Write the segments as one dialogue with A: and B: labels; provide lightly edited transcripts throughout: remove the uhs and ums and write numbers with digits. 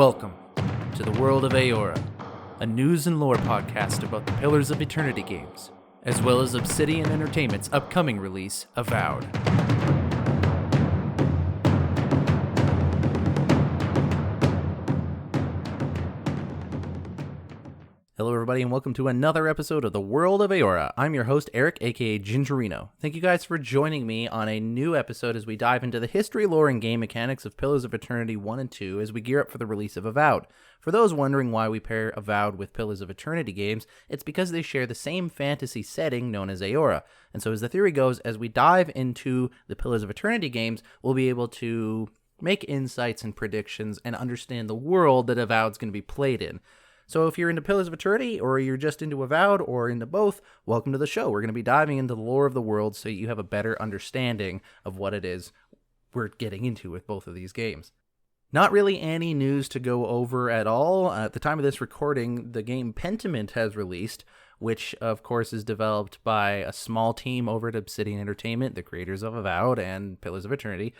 A: Welcome to the World of Eora, a news and lore podcast about the Pillars of Eternity games, as well as Obsidian Entertainment's upcoming release, Avowed. Hello everybody and welcome to another episode of the World of Eora. I'm your host Eric, aka Gingerino. Thank you guys for joining me on a new episode as we dive into the history, lore, and game mechanics of Pillars of Eternity 1 and 2 as we gear up for the release of Avowed. For those wondering why we pair Avowed with Pillars of Eternity games, it's because they share the same fantasy setting known as Eora. And so as the theory goes, as we dive into the Pillars of Eternity games, we'll be able to make insights and predictions and understand the world that Avowed's going to be played in. So if you're into Pillars of Eternity, or you're just into Avowed, or into both, welcome to the show. We're going to be diving into the lore of the world so you have a better understanding of what it is we're getting into with both of these games. Not really any news to go over at all. At the time of this recording, the game Pentiment has released, which of course is developed by a small team over at Obsidian Entertainment, the creators of Avowed and Pillars of Eternity.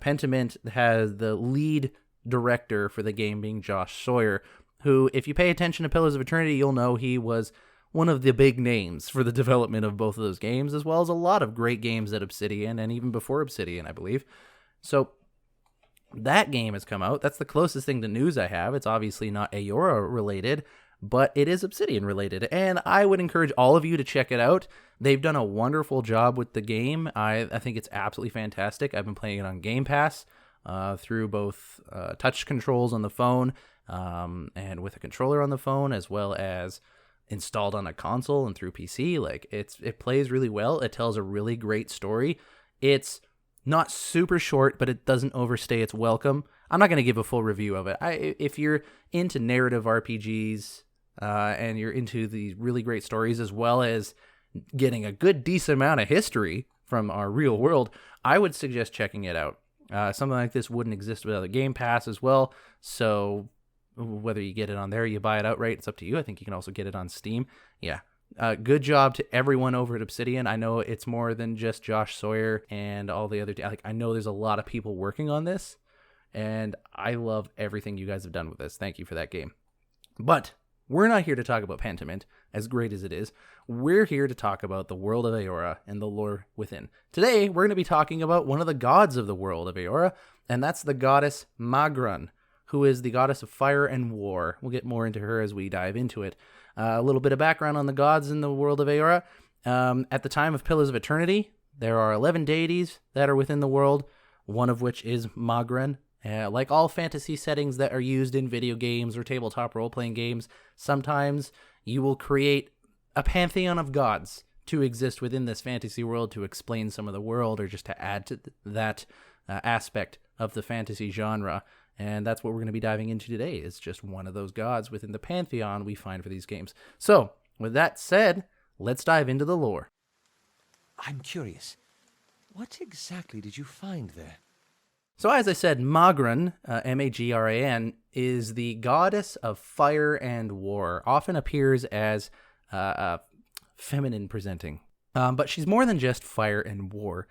A: Pentiment has the lead director for the game being Josh Sawyer, who, if you pay attention to Pillars of Eternity, you'll know he was one of the big names for the development of both of those games, as well as a lot of great games at Obsidian, and even before Obsidian, I believe. So, that game has come out. That's the closest thing to news I have. It's obviously not Eora related, but it is Obsidian related, and I would encourage all of you to check it out. They've done a wonderful job with the game. I think it's absolutely fantastic. I've been playing it on Game Pass through both touch controls on the phone, and with a controller on the phone, as well as installed on a console and through PC. Like, it plays really well. It tells a really great story. It's not super short, but it doesn't overstay its welcome. I'm not going to give a full review of it. If you're into narrative RPGs, and you're into these really great stories, as well as getting a good decent amount of history from our real world, I would suggest checking it out. Something like this wouldn't exist without a Game Pass as well, so whether you get it on there or you buy it outright, it's up to you. I think you can also get it on Steam. Yeah. Good job to everyone over at Obsidian. I know it's more than just Josh Sawyer and all the other... I know there's a lot of people working on this, and I love everything you guys have done with this. Thank you for that game. But we're not here to talk about Pentiment, as great as it is. We're here to talk about the world of Eora and the lore within. Today, we're going to be talking about one of the gods of the world of Eora, and that's the goddess Magran, who is the goddess of fire and war. We'll get more into her as we dive into it. A little bit of background on the gods in the world of Eora. At the time of Pillars of Eternity, there are 11 deities that are within the world, one of which is Magran. Like all fantasy settings that are used in video games or tabletop role-playing games, sometimes you will create a pantheon of gods to exist within this fantasy world to explain some of the world, or just to add to that aspect of the fantasy genre. And that's what we're going to be diving into today, is just one of those gods within the pantheon we find for these games. So, with that said, let's dive into the lore.
B: I'm curious. What exactly did you find there?
A: So, as I said, Magran, Magran, is the goddess of fire and war. Often appears as feminine presenting. But she's more than just fire and war.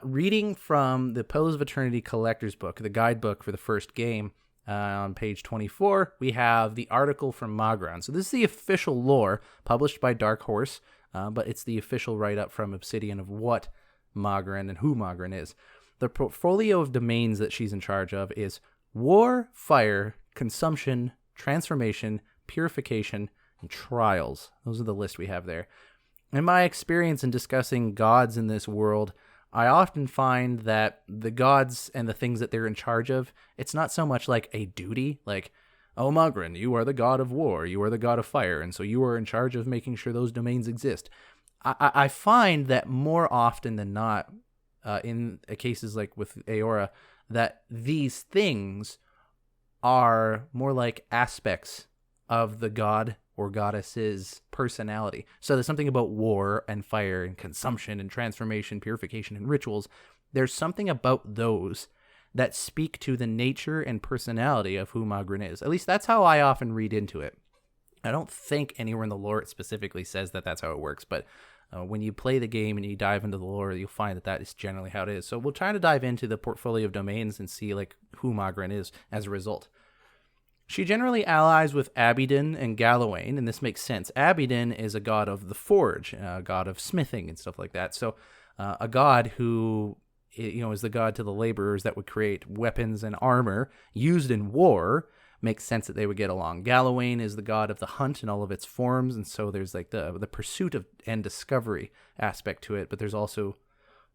A: Reading from the Pillars of Eternity Collector's Book, the guidebook for the first game, on page 24, we have the article from Magran. So this is the official lore published by Dark Horse, but it's the official write-up from Obsidian of what Magran and who Magran is. The portfolio of domains that she's in charge of is war, fire, consumption, transformation, purification, and trials. Those are the list we have there. In my experience in discussing gods in this world, I often find that the gods and the things that they're in charge of, it's not so much like a duty, like, oh, Magran, you are the god of war, you are the god of fire, and so you are in charge of making sure those domains exist. I find that more often than not, in cases like with Eora, that these things are more like aspects of the god or goddess's personality. So there's something about war and fire and consumption and transformation, purification, and rituals. There's something about those that speak to the nature and personality of who Magran is. At least that's how I often read into it. I don't think anywhere in the lore it specifically says that that's how it works, but when you play the game and you dive into the lore, you'll find that that is generally how it is. So we'll try to dive into the portfolio of domains and see like who Magran is as a result. She generally allies with Abaddon and Galawain, and this makes sense. Abaddon is a god of the forge, a god of smithing and stuff like that. So a god who is the god to the laborers that would create weapons and armor used in war. Makes sense that they would get along. Galawain is the god of the hunt in all of its forms, and so there's like the pursuit of and discovery aspect to it, but there's also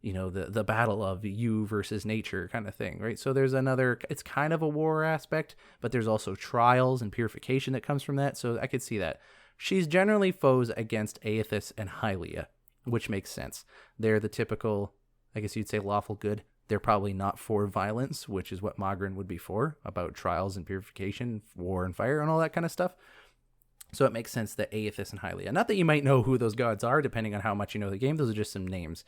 A: the battle of you versus nature kind of thing, right? So there's it's kind of a war aspect, but there's also trials and purification that comes from that, so I could see that. She's generally foes against Aethys and Hylia, which makes sense. They're the typical, I guess you'd say, lawful good. They're probably not for violence, which is what Magran would be for, about trials and purification, war and fire and all that kind of stuff. So it makes sense that Aethys and Hylia. Not that you might know who those gods are, depending on how much you know the game. Those are just some names.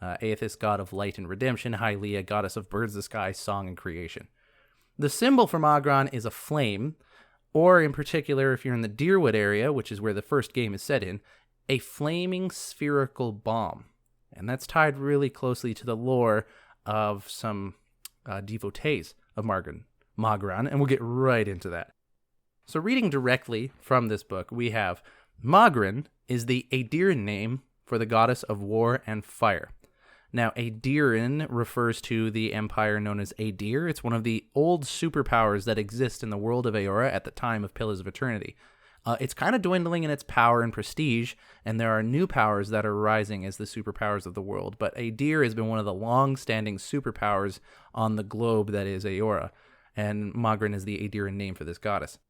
A: Aethys, god of light and redemption. Hylia, goddess of birds, the sky, song, and creation. The symbol for Magran is a flame, or in particular, if you're in the Dyrwood area, which is where the first game is set in, a flaming spherical bomb. And that's tied really closely to the lore of some devotees of Magran, and we'll get right into that. So reading directly from this book, we have Magran is the Aediran name for the goddess of war and fire. Now, Aediran refers to the empire known as Aedir. It's one of the old superpowers that exist in the world of Eora at the time of Pillars of Eternity. It's kind of dwindling in its power and prestige, and there are new powers that are rising as the superpowers of the world. But Aedir has been one of the long-standing superpowers on the globe that is Eora, and Magran is the Aediran name for this goddess.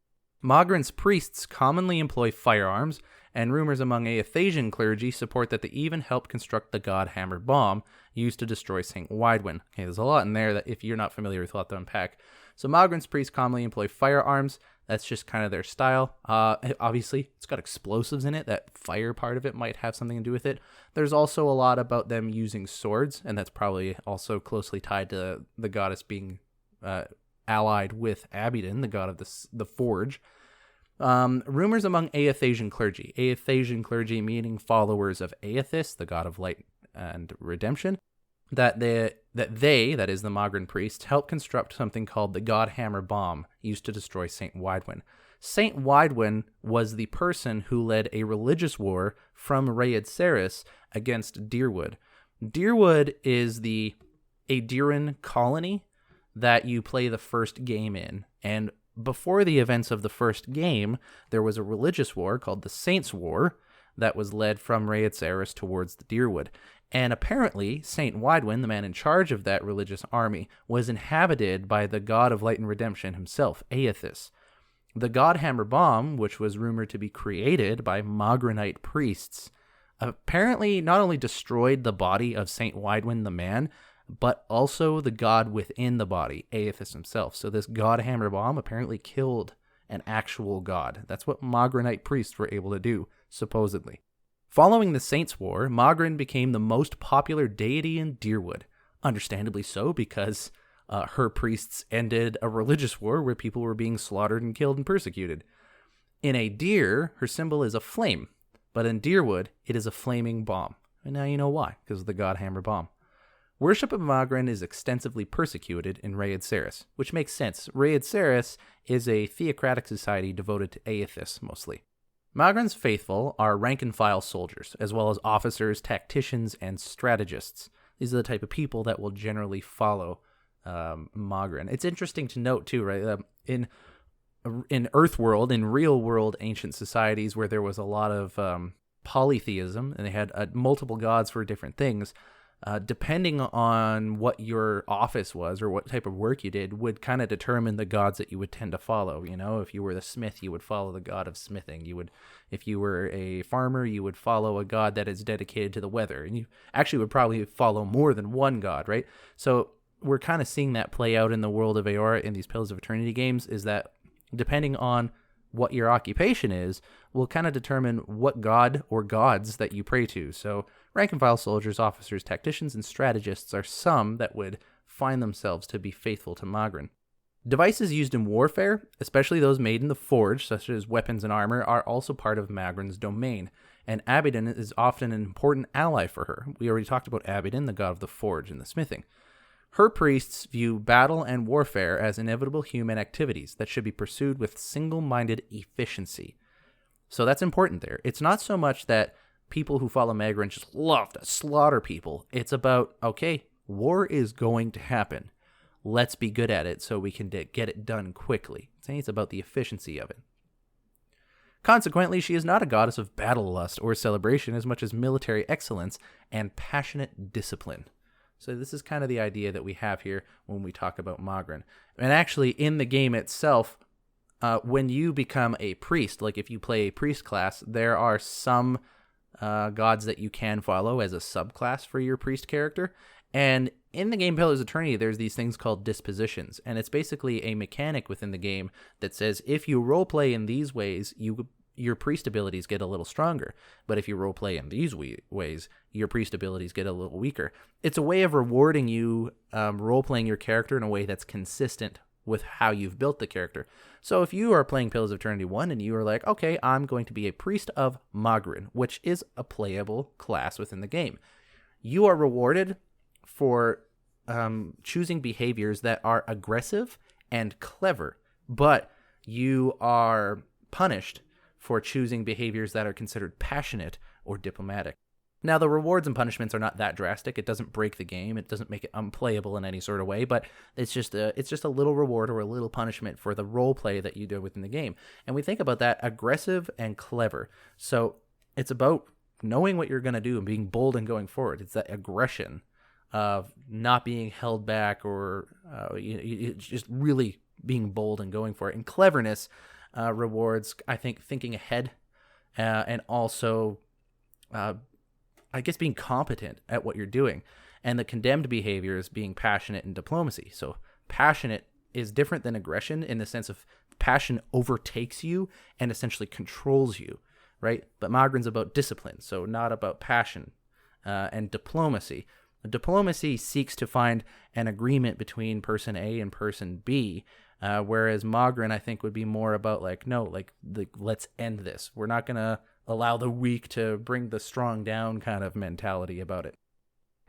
A: Magran's priests commonly employ firearms, and rumors among Aethasian clergy support that they even helped construct the god hammer bomb used to destroy St. Widewin. Okay, there's a lot in there that if you're not familiar with, we'll have to unpack. So Magran's priests commonly employ firearms. That's just kind of their style. Obviously, it's got explosives in it. That fire part of it might have something to do with it. There's also a lot about them using swords, and that's probably also closely tied to the goddess being allied with Abaddon, the god of the forge. Rumors among Aethasian clergy. Aethasian clergy meaning followers of Aethys, the god of light and redemption, that is the Magran priests, helped construct something called the God Hammer Bomb, used to destroy St. Widewin. St. Widewin was the person who led a religious war from Rhaed Saris against Dyrwood. Dyrwood is the Aediran colony that you play the first game in, and before the events of the first game, there was a religious war called the Saints' War that was led from Rhaed Saris towards the Dyrwood. And apparently, St. Widewin, the man in charge of that religious army, was inhabited by the god of light and redemption himself, Aethys. The God Hammer Bomb, which was rumored to be created by Magranite priests, apparently not only destroyed the body of St. Widewin the man, but also the god within the body, Aethys himself. So this God Hammer Bomb apparently killed an actual god. That's what Magranite priests were able to do, supposedly. Following the Saints' War, Magran became the most popular deity in Dyrwood. Understandably so, because her priests ended a religious war where people were being slaughtered and killed and persecuted. In Aedir, her symbol is a flame, but in Dyrwood, it is a flaming bomb. And now you know why, because of the God Hammer Bomb. Worship of Magran is extensively persecuted in Rhaed Saris, which makes sense. Rhaed Saris is a theocratic society devoted to Aethys, mostly. Magran's faithful are rank-and-file soldiers, as well as officers, tacticians, and strategists. These are the type of people that will generally follow Magran. It's interesting to note, too, right? In Earthworld, in real-world ancient societies where there was a lot of polytheism, and they had multiple gods for different things, depending on what your office was or what type of work you did would kind of determine the gods that you would tend to follow. You know, if you were the smith, you would follow the god of smithing. If you were a farmer, you would follow a god that is dedicated to the weather. And you actually would probably follow more than one god, right? So we're kind of seeing that play out in the world of Eora in these Pillars of Eternity games, is that depending on what your occupation is, will kind of determine what god or gods that you pray to. So rank-and-file soldiers, officers, tacticians, and strategists are some that would find themselves to be faithful to Magran. Devices used in warfare, especially those made in the forge, such as weapons and armor, are also part of Magran's domain, and Abaddon is often an important ally for her. We already talked about Abaddon, the god of the forge and the smithing. Her priests view battle and warfare as inevitable human activities that should be pursued with single-minded efficiency. So that's important there. It's not so much that people who follow Magran just love to slaughter people. It's about, okay, war is going to happen. Let's be good at it so we can get it done quickly. It's about the efficiency of it. Consequently, she is not a goddess of battle lust or celebration as much as military excellence and passionate discipline. So this is kind of the idea that we have here when we talk about Magran. And actually, in the game itself, when you become a priest, like if you play a priest class, there are some gods that you can follow as a subclass for your priest character. And in the game Pillars of Eternity, there's these things called dispositions. And it's basically a mechanic within the game that says if you roleplay in these ways, your priest abilities get a little stronger. But if you roleplay in these ways, your priest abilities get a little weaker. It's a way of rewarding you roleplaying your character in a way that's consistent with how you've built the character. So if you are playing Pillars of Eternity 1 and you are like, okay, I'm going to be a priest of Magran, which is a playable class within the game, you are rewarded for choosing behaviors that are aggressive and clever, but you are punished for choosing behaviors that are considered passionate or diplomatic. Now, the rewards and punishments are not that drastic. It doesn't break the game. It doesn't make it unplayable in any sort of way, but it's just a little reward or a little punishment for the role play that you do within the game. And we think about that, aggressive and clever. So it's about knowing what you're going to do and being bold and going forward. It's that aggression of not being held back or just really being bold and going for it. And cleverness rewards, I think, thinking ahead and also I guess being competent at what you're doing. And the condemned behavior is being passionate and diplomacy. So passionate is different than aggression in the sense of passion overtakes you and essentially controls you, right? But Magran's about discipline, so not about passion. And diplomacy. Diplomacy seeks to find an agreement between person A and person B, whereas Magran, I think, would be more about let's end this. We're not going to allow the weak to bring the strong down kind of mentality about it.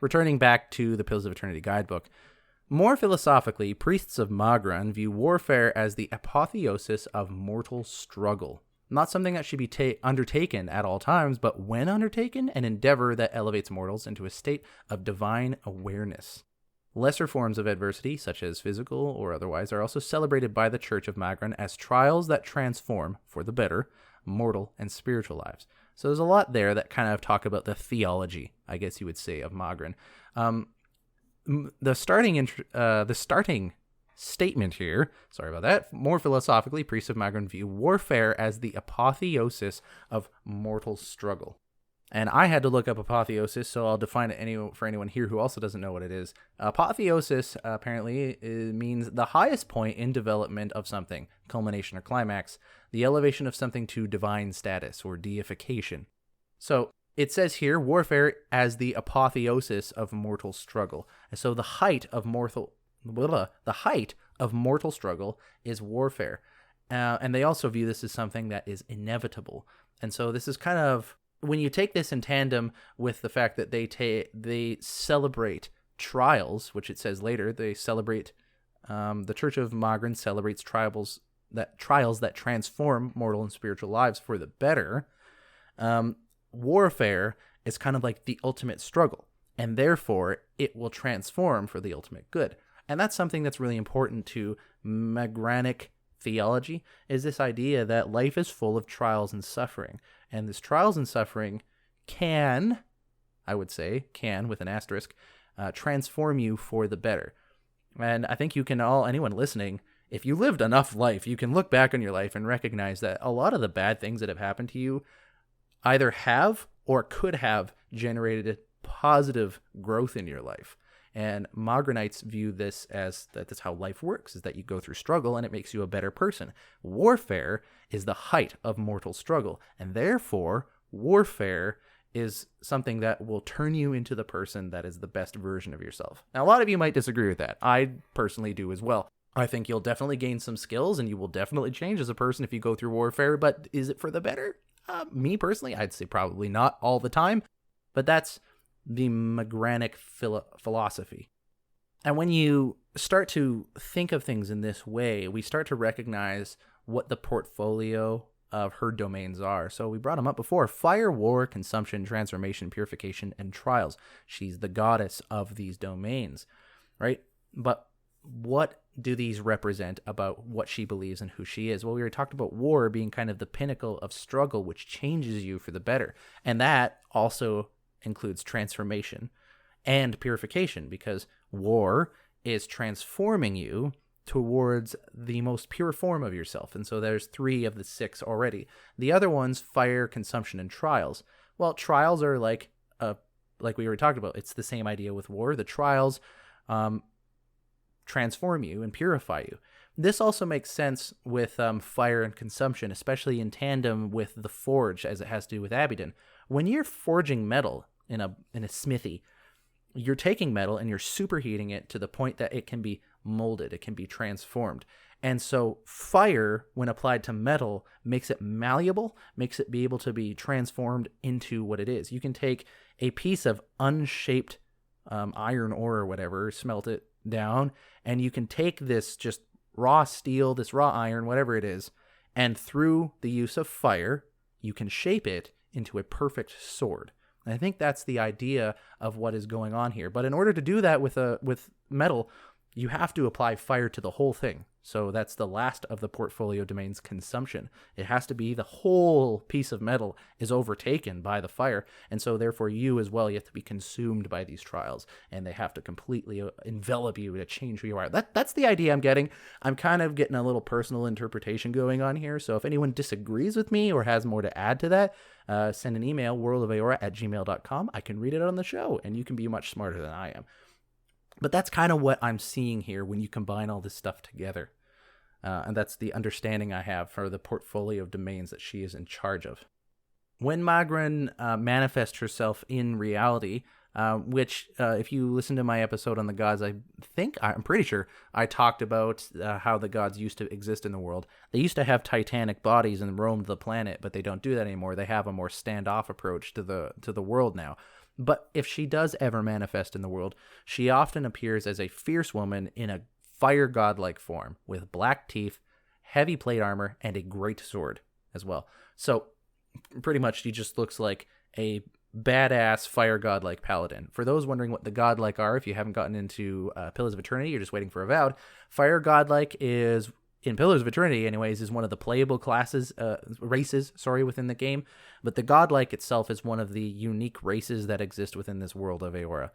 A: Returning back to the Pillars of Eternity guidebook, more philosophically, priests of Magran view warfare as the apotheosis of mortal struggle. Not something that should be undertaken at all times, but when undertaken, an endeavor that elevates mortals into a state of divine awareness. Lesser forms of adversity, such as physical or otherwise, are also celebrated by the Church of Magran as trials that transform, for the better, mortal and spiritual lives. So there's a lot there that kind of talk about the theology, I guess you would say, of Magran. The starting statement here, sorry about that, more philosophically, priests of Magran view warfare as the apotheosis of mortal struggle. And I had to look up apotheosis, so I'll define it for anyone here who also doesn't know what it is. Apotheosis, apparently, means the highest point in development of something, culmination or climax, the elevation of something to divine status or deification. So it says here, warfare as the apotheosis of mortal struggle. And so the height of mortal struggle is warfare. And they also view this as something that is inevitable. And so this is kind of, when you take this in tandem with the fact that they celebrate trials, which it says later, they celebrate, the Church of Magran celebrates trials that transform mortal and spiritual lives for the better. Warfare is kind of like the ultimate struggle, and therefore it will transform for the ultimate good. And that's something that's really important to Magranic theology, is this idea that life is full of trials and suffering. And this trials and suffering can, I would say, with an asterisk, transform you for the better. And I think anyone listening, if you lived enough life, you can look back on your life and recognize that a lot of the bad things that have happened to you either have or could have generated positive growth in your life. And Magranites view this as that's how life works, is that you go through struggle and it makes you a better person. Warfare is the height of mortal struggle, and therefore warfare is something that will turn you into the person that is the best version of yourself. Now, a lot of you might disagree with that. I personally do as well. I think you'll definitely gain some skills and you will definitely change as a person if you go through warfare, but is it for the better? Me personally, I'd say probably not all the time, but that's the Magranic philosophy. And when you start to think of things in this way, we start to recognize what the portfolio of her domains are. So we brought them up before: fire, war, consumption, transformation, purification, and trials. She's the goddess of these domains, right? But what do these represent about what she believes and who she is? Well, we already talked about war being kind of the pinnacle of struggle, which changes you for the better. And that also includes transformation and purification, because war is transforming you towards the most pure form of yourself. And so there's 3 of the 6 already. The other ones, fire, consumption, and trials. Well, trials are like we already talked about. It's the same idea with war. The trials transform you and purify you. This also makes sense with fire and consumption, especially in tandem with the forge, as it has to do with Abaddon. When you're forging metal in a smithy, you're taking metal and you're superheating it to the point that it can be molded, it can be transformed. And so fire, when applied to metal, makes it malleable, makes it be able to be transformed into what it is. You can take a piece of unshaped iron ore or whatever, smelt it down, and you can take this just raw steel, this raw iron, whatever it is, and through the use of fire, you can shape it into a perfect sword. And I think that's the idea of what is going on here. But in order to do that with metal, you have to apply fire to the whole thing. So that's the last of the portfolio domains, consumption. It has to be the whole piece of metal is overtaken by the fire. And so therefore you as well, you have to be consumed by these trials. And they have to completely envelop you to change who you are. That's the idea I'm getting. I'm kind of getting a little personal interpretation going on here. So if anyone disagrees with me or has more to add to that, send an email, worldofeora@gmail.com. I can read it on the show, and you can be much smarter than I am. But that's kind of what I'm seeing here when you combine all this stuff together. And that's the understanding I have for the portfolio of domains that she is in charge of. When Magran manifests herself in reality, which if you listen to my episode on the gods, I'm pretty sure I talked about how the gods used to exist in the world. They used to have titanic bodies and roamed the planet, but they don't do that anymore. They have a more standoff approach to the world now. But if she does ever manifest in the world, she often appears as a fierce woman in a fire god-like form with black teeth, heavy plate armor, and a great sword as well. So pretty much she just looks like a badass fire god-like paladin. For those wondering what the godlike are, if you haven't gotten into Pillars of Eternity, you're just waiting for Avowed, fire godlike is, in Pillars of Eternity anyways, is one of the playable races within the game. But the godlike itself is one of the unique races that exist within this world of Eora.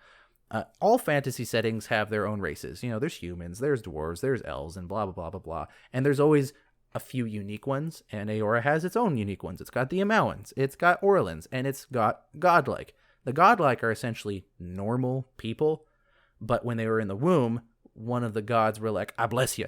A: All fantasy settings have their own races. You know, there's humans, there's dwarves, there's elves, and blah, blah, blah, blah, blah. And there's always a few unique ones, and Eora has its own unique ones. It's got the Amauans, it's got Orlans, and it's got godlike. The godlike are essentially normal people, but when they were in the womb, one of the gods were like, I bless you.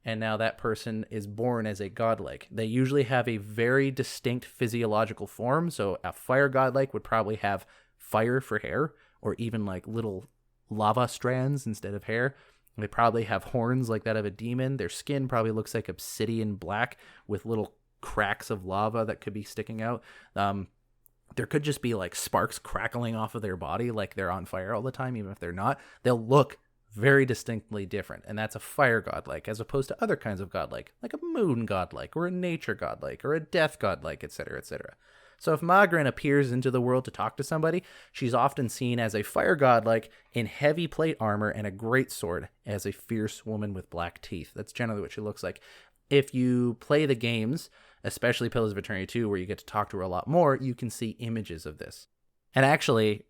A: And now that person is born as a godlike. They usually have a very distinct physiological form. So a fire godlike would probably have fire for hair, or even like little lava strands instead of hair. They probably have horns like that of a demon. Their skin probably looks like obsidian black with little cracks of lava that could be sticking out. There could just be like sparks crackling off of their body like they're on fire all the time, even if they're not. They'll look very distinctly different, and that's a fire godlike, as opposed to other kinds of godlike, like a moon godlike, or a nature godlike, or a death godlike, etc., etc. So if Magran appears into the world to talk to somebody, she's often seen as a fire godlike in heavy plate armor and a great sword, as a fierce woman with black teeth. That's generally what she looks like. If you play the games, especially Pillars of Eternity 2, where you get to talk to her a lot more, you can see images of this. And actually,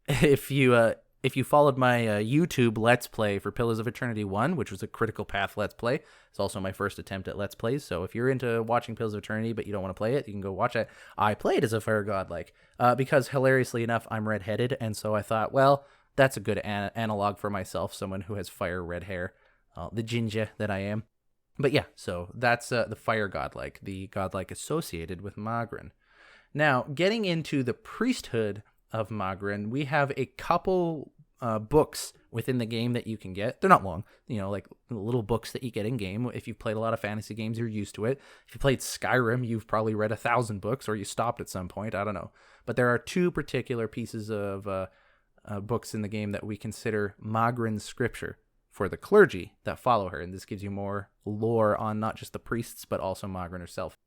A: if you followed my YouTube Let's Play for Pillars of Eternity 1, which was a critical path Let's Play, it's also my first attempt at Let's Plays, so if you're into watching Pillars of Eternity but you don't want to play it, you can go watch it. I played as a fire godlike, because hilariously enough, I'm redheaded, and so I thought, well, that's a good analog for myself, someone who has fire red hair, the ginger that I am. But yeah, so that's the fire godlike, the godlike associated with Magran. Now, getting into the priesthood of Magran, we have a couple books within the game that you can get. They're not long, like little books that you get in game. If you've played a lot of fantasy games, you're used to it. If you played Skyrim, you've probably read 1,000 books, or you stopped at some point. I don't know. But there are two particular pieces of books in the game that we consider Magran scripture for the clergy that follow her, and this gives you more lore on not just the priests, but also Magran herself.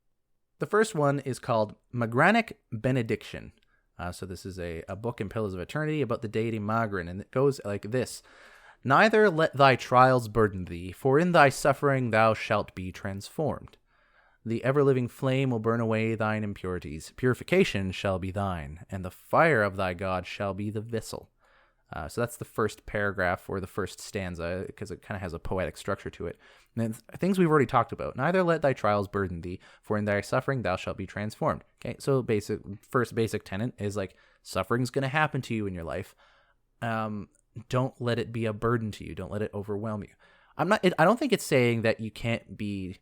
A: The first one is called Magranic Benediction. So this is a book in Pillars of Eternity about the deity Magran, and it goes like this. Neither let thy trials burden thee, for in thy suffering thou shalt be transformed. The ever-living flame will burn away thine impurities. Purification shall be thine, and the fire of thy God shall be the vessel. So that's the first paragraph or the first stanza, because it kind of has a poetic structure to it. And things we've already talked about. Neither let thy trials burden thee, for in thy suffering thou shalt be transformed. Okay, so first basic tenet is like suffering's going to happen to you in your life. Don't let it be a burden to you. Don't let it overwhelm you. I don't think it's saying that you can't be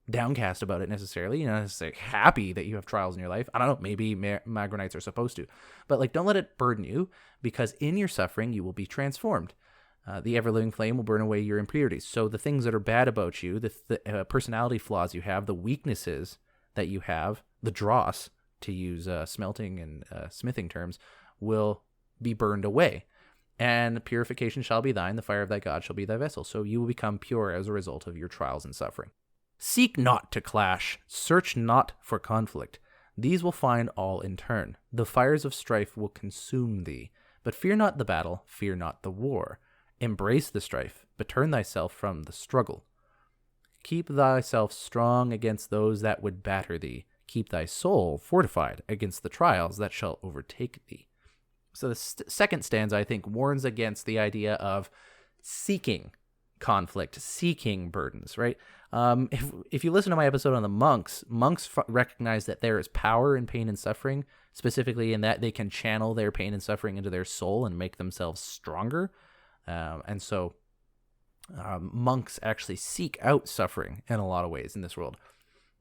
A: downcast about it necessarily. You know, it's like happy that you have trials in your life. I don't know, maybe Magranites are supposed to, but like don't let it burden you, because in your suffering you will be transformed. The ever-living flame will burn away your impurities. So the things that are bad about you, the personality flaws you have, the weaknesses that you have, the dross, to use smelting and smithing terms, will be burned away. And purification shall be thine, the fire of thy God shall be thy vessel. So you will become pure as a result of your trials and suffering. Seek not to clash, search not for conflict. These will find all in turn. The fires of strife will consume thee. But fear not the battle, fear not the war. Embrace the strife, but turn thyself from the struggle. Keep thyself strong against those that would batter thee. Keep thy soul fortified against the trials that shall overtake thee. So the second stanza, I think, warns against the idea of seeking conflict, seeking burdens, right? If you listen to my episode on the monks recognize that there is power in pain and suffering, specifically in that they can channel their pain and suffering into their soul and make themselves stronger. And so monks actually seek out suffering in a lot of ways in this world.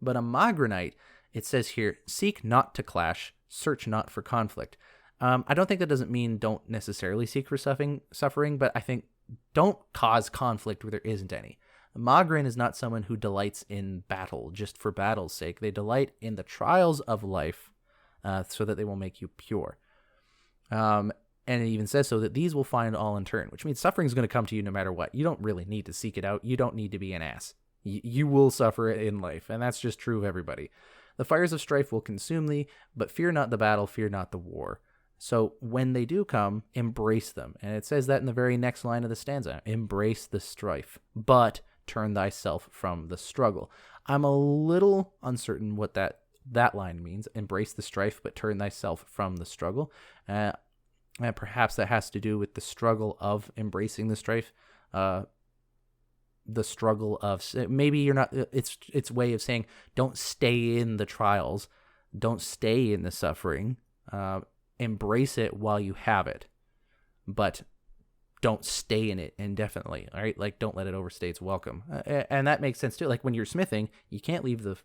A: But a Magranite, it says here, seek not to clash, search not for conflict. I don't think that doesn't mean don't necessarily seek for suffering, but I think don't cause conflict where there isn't any. Magran is not someone who delights in battle just for battle's sake. They delight in the trials of life so that they will make you pure. And it even says so that these will find all in turn, which means suffering is going to come to you no matter what. You don't really need to seek it out. You don't need to be an ass. You will suffer it in life, and that's just true of everybody. The fires of strife will consume thee, but fear not the battle, fear not the war. So when they do come, embrace them. And it says that in the very next line of the stanza. Embrace the strife, but turn thyself from the struggle. I'm a little uncertain what that line means. Embrace the strife, but turn thyself from the struggle. And perhaps that has to do with the struggle of embracing the strife. The struggle of, maybe you're not, it's way of saying don't stay in the trials. Don't stay in the suffering. Embrace it while you have it, but don't stay in it indefinitely. All right, like don't let it overstay its welcome, and that makes sense too. Like when you're smithing, you can't leave the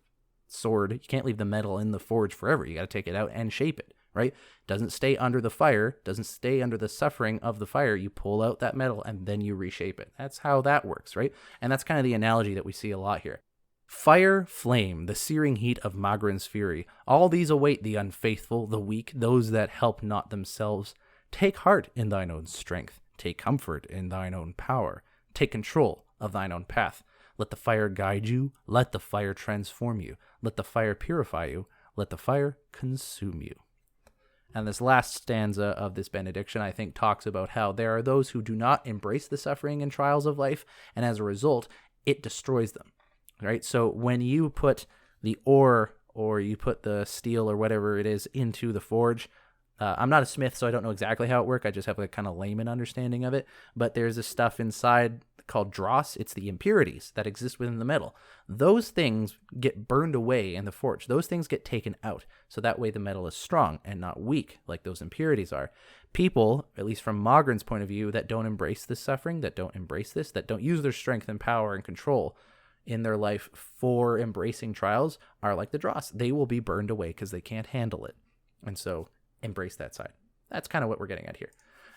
A: sword, you can't leave the metal in the forge forever. You got to take it out and shape it. Right? Doesn't stay under the fire, doesn't stay under the suffering of the fire. You pull out that metal and then you reshape it. That's how that works, right? And that's kind of the analogy that we see a lot here. Fire, flame, the searing heat of Magran's fury. All these await the unfaithful, the weak, those that help not themselves. Take heart in thine own strength. Take comfort in thine own power. Take control of thine own path. Let the fire guide you. Let the fire transform you. Let the fire purify you. Let the fire consume you. And this last stanza of this benediction, I think, talks about how there are those who do not embrace the suffering and trials of life, and as a result, it destroys them. Right? So when you put the ore or you put the steel or whatever it is into the forge, I'm not a smith, so I don't know exactly how it works. I just have a kind of layman understanding of it. But there's this stuff inside called dross. It's the impurities that exist within the metal. Those things get burned away in the forge. Those things get taken out. So that way the metal is strong and not weak like those impurities are. People, at least from Magran's point of view, that don't embrace this suffering, that don't embrace this, that don't use their strength and power and control in their life for embracing trials are like the dross. They will be burned away because they can't handle it. And so embrace that side. That's kind of what we're getting at here.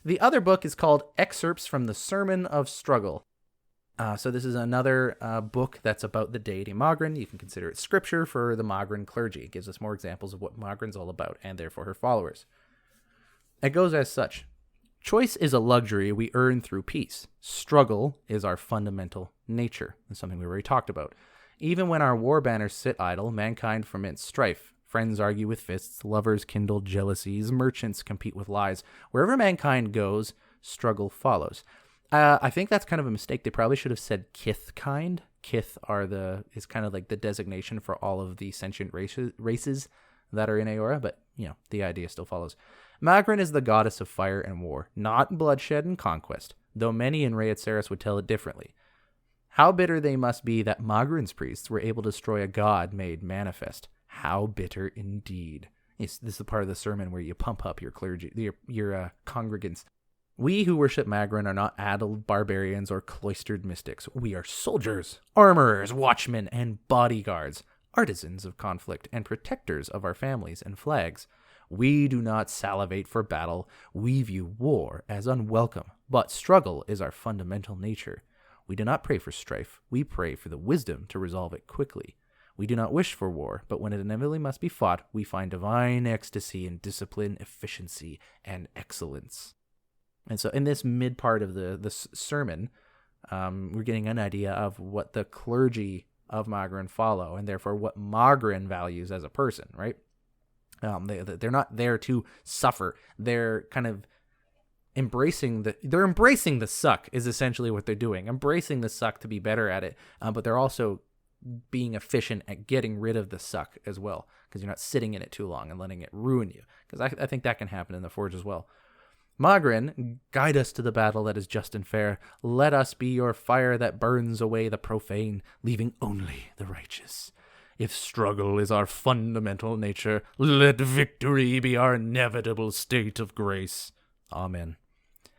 A: The other book is called Excerpts from the Sermon of Struggle. So this is another book that's about the deity Magran. You can consider it scripture for the Magran clergy. It gives us more examples of what Magran's all about and therefore her followers. It goes as such. Choice is a luxury we earn through peace. Struggle is our fundamental nature. That's something we already talked about. Even when our war banners sit idle, mankind foments strife. Friends argue with fists, lovers kindle jealousies, merchants compete with lies. Wherever mankind goes, struggle follows. I think that's kind of a mistake. They probably should have said kith-kind. Kith is kind of like the designation for all of the sentient races that are in Eora, but, the idea still follows. Magran is the goddess of fire and war, not bloodshed and conquest, though many in Rhaetceres would tell it differently. How bitter they must be that Magran's priests were able to destroy a god made manifest. How bitter indeed. This is the part of the sermon where you pump up your clergy, your congregants. We who worship Magran are not addled barbarians or cloistered mystics. We are soldiers, armorers, watchmen, and bodyguards, artisans of conflict and protectors of our families and flags. We do not salivate for battle. We view war as unwelcome, but struggle is our fundamental nature. We do not pray for strife. We pray for the wisdom to resolve it quickly. We do not wish for war, but when it inevitably must be fought, we find divine ecstasy in discipline, efficiency, and excellence. And so in this mid part of the sermon, we're getting an idea of what the clergy of Magran follow, and therefore what Magran values as a person, right? They're not there to suffer. They're kind of embracing the suck is essentially what they're doing. Embracing the suck to be better at it, but they're also being efficient at getting rid of the suck as well, because you're not sitting in it too long and letting it ruin you, because I think that can happen in the Forge as well. Magran, guide us to the battle that is just and fair. Let us be your fire that burns away the profane, leaving only the righteous. If struggle is our fundamental nature, let victory be our inevitable state of grace. Amen.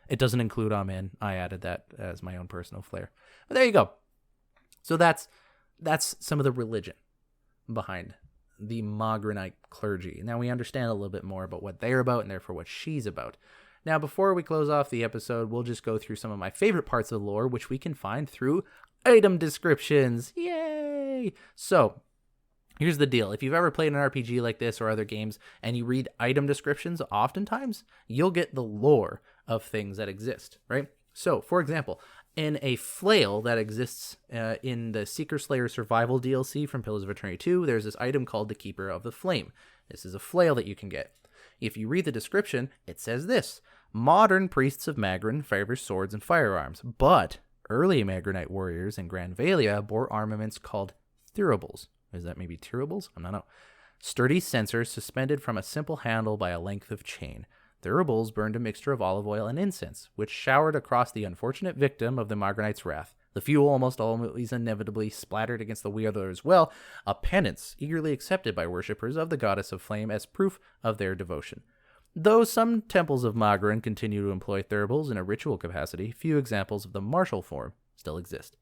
A: It doesn't include amen. I added that as my own personal flair. But there you go. So that's some of the religion behind the Magranite clergy. Now we understand a little bit more about what they're about and therefore what she's about. Now, before we close off the episode, we'll just go through some of my favorite parts of the lore, which we can find through item descriptions. Yay! So, here's the deal. If you've ever played an RPG like this or other games and you read item descriptions, oftentimes you'll get the lore of things that exist, right? So, for example, in a flail that exists in the Seeker Slayer Survival DLC from Pillars of Eternity 2, there's this item called the Keeper of the Flame. This is a flail that you can get. If you read the description, it says this: modern priests of Magran favor swords and firearms, but early Magranite warriors in Granvalia bore armaments called thuribles. Is that maybe turables? I don't know. Sturdy censers suspended from a simple handle by a length of chain. Thuribles burned a mixture of olive oil and incense, which showered across the unfortunate victim of the Magranite's wrath. The fuel almost always inevitably splattered against the wielder as well, a penance eagerly accepted by worshippers of the goddess of flame as proof of their devotion. Though some temples of Magran continue to employ thuribles in a ritual capacity, few examples of the martial form still exist.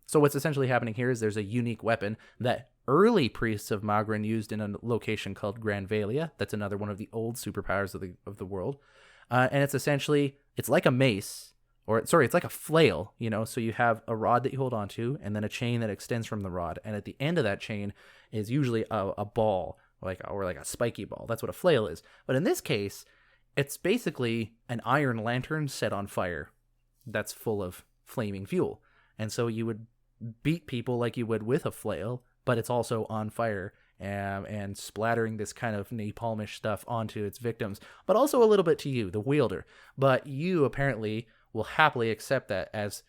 A: So what's essentially happening here is there's a unique weapon that early priests of Magran used in a location called Granvalia. That's another one of the old superpowers of the world. And it's like a mace, it's like a flail, so you have a rod that you hold onto and then a chain that extends from the rod. And at the end of that chain is usually a ball, or like a spiky ball. That's what a flail is. But in this case, it's basically an iron lantern set on fire that's full of flaming fuel. And so you would beat people like you would with a flail, but it's also on fire and splattering this kind of napalmish stuff onto its victims, but also a little bit to you, the wielder. But you apparently will happily accept that as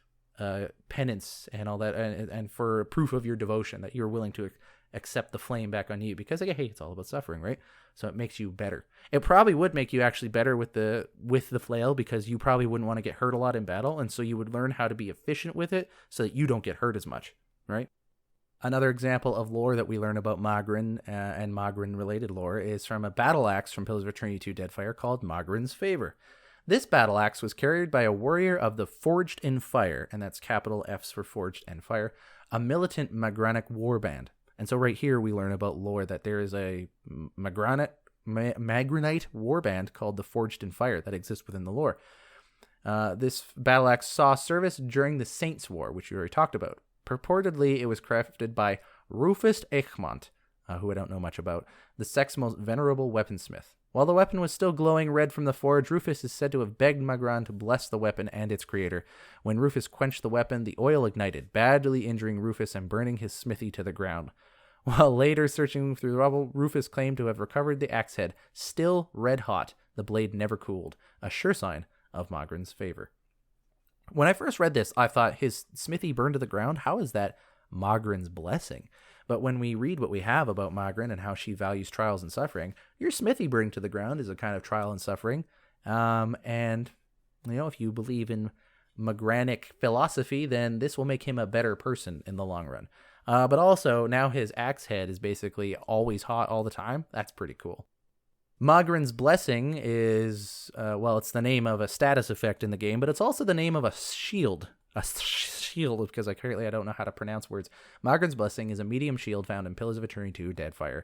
A: penance and all that, and for proof of your devotion, that you're willing to accept the flame back on you, because hey, it's all about suffering, right? So it makes you better. It probably would make you actually better with the flail, because you probably wouldn't want to get hurt a lot in battle, and so you would learn how to be efficient with it so that you don't get hurt as much, right? Another example of lore that we learn about Magran and Magran-related lore is from a battle axe from Pillars of Eternity 2 Deadfire called Magran's Favor. This battle axe was carried by a warrior of the Forged in Fire, and that's capital F's for Forged and Fire, a militant Magranic warband. And so right here we learn about lore that there is a Magranite warband called the Forged in Fire that exists within the lore. This battle axe saw service during the Saints' War, which we already talked about. Purportedly, it was crafted by Rufus Eichmont, who I don't know much about, the sect's most venerable weaponsmith. While the weapon was still glowing red from the forge, Rufus is said to have begged Magran to bless the weapon and its creator. When Rufus quenched the weapon, the oil ignited, badly injuring Rufus and burning his smithy to the ground. While later searching through the rubble, Rufus claimed to have recovered the axe head, still red hot. The blade never cooled, a sure sign of Magran's favor. When I first read this, I thought his smithy burned to the ground. How is that Magran's blessing? But when we read what we have about Magran and how she values trials and suffering, your smithy burning to the ground is a kind of trial and suffering. And, if you believe in Magranic philosophy, then this will make him a better person in the long run. But also, now his axe head is basically always hot all the time. That's pretty cool. Magran's blessing is, it's the name of a status effect in the game, but it's also the name of a shield. Because I don't know how to pronounce words. Magran's blessing is a medium shield found in Pillars of Eternity 2 Deadfire.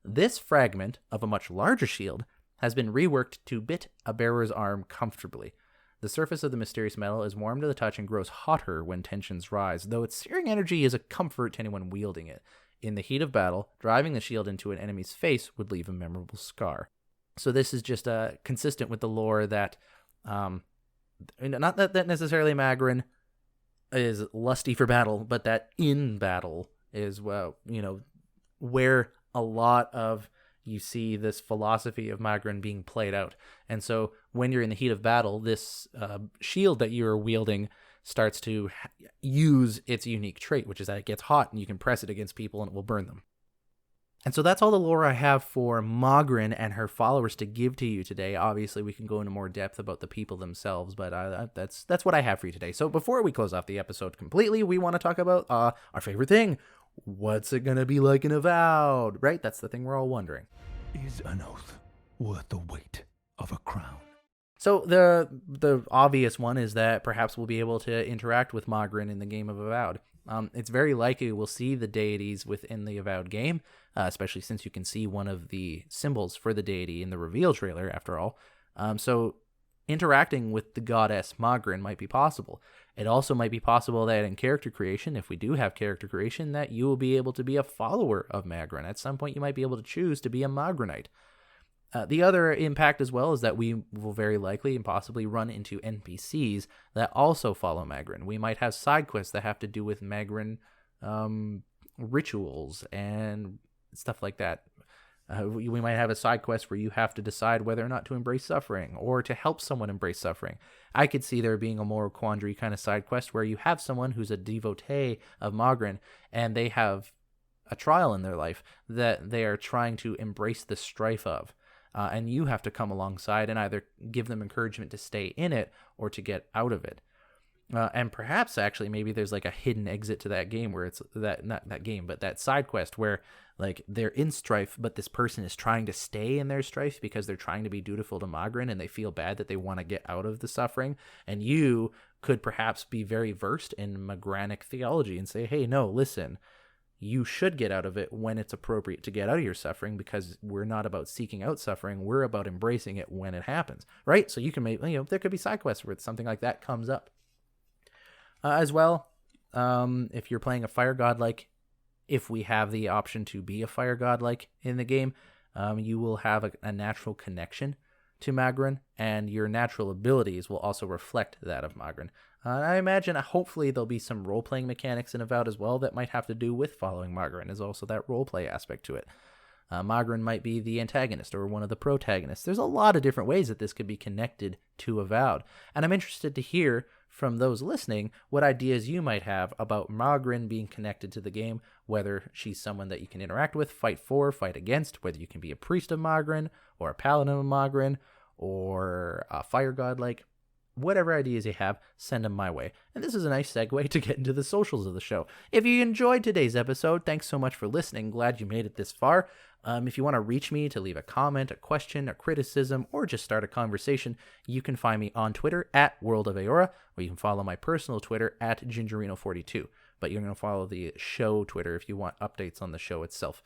A: This fragment of a much larger shield has been reworked to bit a bearer's arm comfortably. The surface of the mysterious metal is warm to the touch and grows hotter when tensions rise, though its searing energy is a comfort to anyone wielding it. In the heat of battle, driving the shield into an enemy's face would leave a memorable scar. So this is just consistent with the lore that, not that necessarily Magran is lusty for battle, but that in battle is, where a lot of you see this philosophy of Magran being played out. And so when you're in the heat of battle, this shield that you're wielding starts to use its unique trait, which is that it gets hot and you can press it against people and it will burn them. And so that's all the lore I have for Magran and her followers to give to you today. Obviously, we can go into more depth about the people themselves, but that's what I have for you today. So before we close off the episode completely, we want to talk about our favorite thing. What's it going to be like in Avowed, right? That's the thing we're all wondering.
C: Is an oath worth the weight of a crown?
A: So the obvious one is that perhaps we'll be able to interact with Magran in the game of Avowed. It's very likely we'll see the deities within the Avowed game, especially since you can see one of the symbols for the deity in the reveal trailer, after all. So interacting with the goddess Magran might be possible. It also might be possible that in character creation, if we do have character creation, that you will be able to be a follower of Magran. At some point, you might be able to choose to be a Magranite. The other impact as well is that we will very likely and possibly run into NPCs that also follow Magran. We might have side quests that have to do with Magran rituals and stuff like that. We might have a side quest where you have to decide whether or not to embrace suffering or to help someone embrace suffering. I could see there being a more quandary kind of side quest where you have someone who's a devotee of Magran and they have a trial in their life that they are trying to embrace the strife of. And you have to come alongside and either give them encouragement to stay in it or to get out of it. And perhaps actually maybe there's like a hidden exit to that game where it's not that game, but that side quest where like they're in strife, but this person is trying to stay in their strife because they're trying to be dutiful to Magran and they feel bad that they want to get out of the suffering. And you could perhaps be very versed in Magranic theology and say, hey, no, listen, you should get out of it when it's appropriate to get out of your suffering because we're not about seeking out suffering. We're about embracing it when it happens, right? So you can make, there could be side quests where something like that comes up. As well, if you're playing a fire godlike, if we have the option to be a fire godlike in the game, you will have a natural connection to Magran, and your natural abilities will also reflect that of Magran. I imagine, hopefully, there'll be some role-playing mechanics in Avowed as well that might have to do with following Magran. There's also that role-play aspect to it. Magran might be the antagonist or one of the protagonists. There's a lot of different ways that this could be connected to Avowed, and I'm interested to hear from those listening what ideas you might have about Magran being connected to the game, whether she's someone that you can interact with, fight for, fight against, whether you can be a priest of Magran or a paladin of Magran or a fire godlike. Whatever ideas you have, send them my way. And this is a nice segue to get into the socials of the show. If you enjoyed today's episode, thanks so much for listening. Glad you made it this far. If you want to reach me to leave a comment, a question, a criticism, or just start a conversation, you can find me on Twitter at World of Eora, or you can follow my personal Twitter at Gingerino42. But you're going to follow the show Twitter if you want updates on the show itself.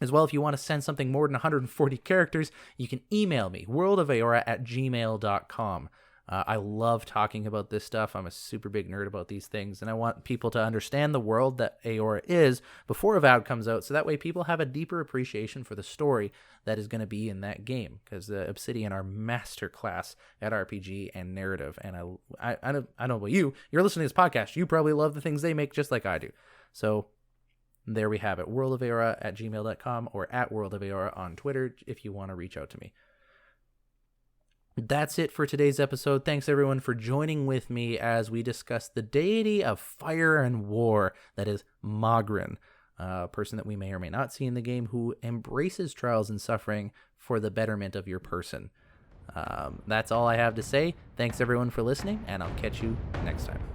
A: As well, if you want to send something more than 140 characters, you can email me, worldofeora@gmail.com. I love talking about this stuff. I'm a super big nerd about these things, and I want people to understand the world that Eora is before Avowed comes out, so that way people have a deeper appreciation for the story that is going to be in that game, because Obsidian are masterclass at RPG and narrative, and I don't know about you. You're listening to this podcast. You probably love the things they make just like I do. So there we have it. worldofeora@gmail.com or at worldofeora on Twitter if you want to reach out to me. That's it for today's episode. Thanks everyone for joining with me as we discuss the deity of fire and war, that is Magran, a person that we may or may not see in the game who embraces trials and suffering for the betterment of your person. That's all I have to say. Thanks everyone for listening, and I'll catch you next time.